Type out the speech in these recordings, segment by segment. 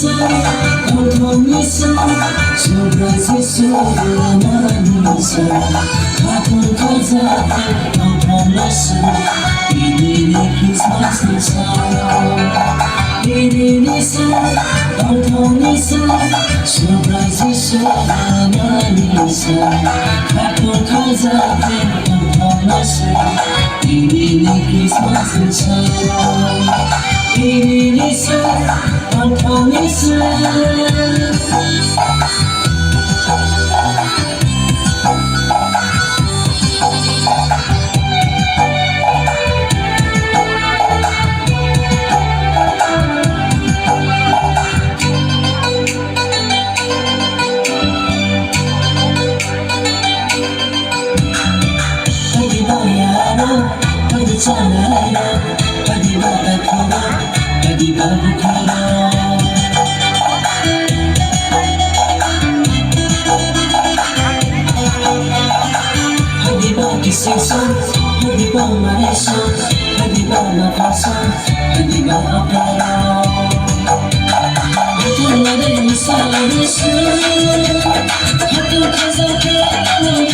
있어 고통 있어 속에서 소리만 있어 가끔 가사를 덮어놨어 이들이 크리스마스 사랑 이들이 있어 고통 있어 속에서 소리만 있어 가끔 가사를 덮어놨어 이들이 크리스마스 사랑 이들이 있어 고통 있어 어디 봐야 알아 어디 잘 알아 어디 봐도 커라 어디 봐도 커라 어디 봐 기세서 어디 봐 말해서 어디 봐 나가서 어디 봐 아파라 어떤 날은 이상했어 어떤 가서 깨어나면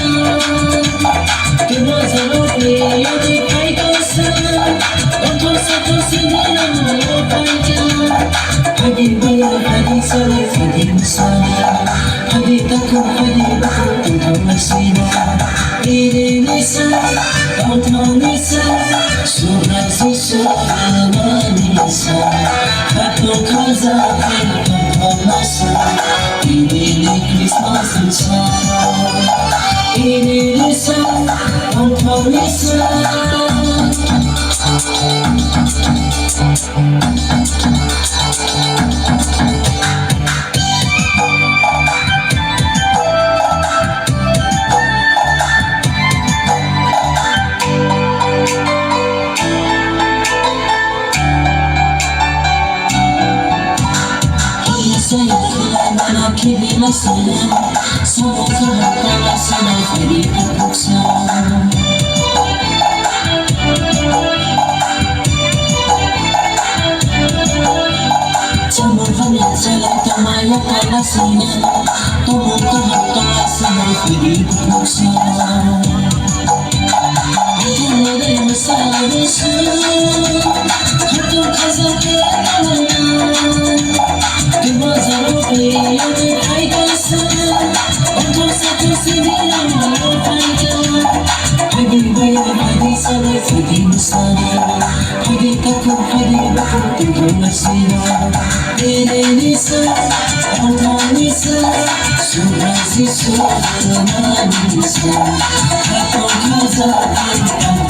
그모자로 여기 파이터스 어떤 사토스는 못 발견 어디 봐야 어디 살아 어디 무사야 어디 닦고 어디 받고 뚱뚱할 수있나 이들이 있어 고통 있어 속에서 소리만 있어 가끔 가사를 덮어놨어 이들이 크리스마스 사랑 이들이 있어 고통 있어 얼마나 기분이 났어 서로서 헛갈렸어 날 데리고 복서 잠을하면서 또 마약 갈랐으면 또 뭔가 활동했어 날 데리고 복서 어떤 날을 무사했어 어떤 가서 깨어나면 그모자로 여기 파이터스 온통 사토스는 못 발견 어디 봐야 어디 살아 어디 무사냐 어디 닦고 어디 받고 뚱뚱할 수있나 이들이 있어 고통 있어 속에서 소리만 있어 가끔 가사를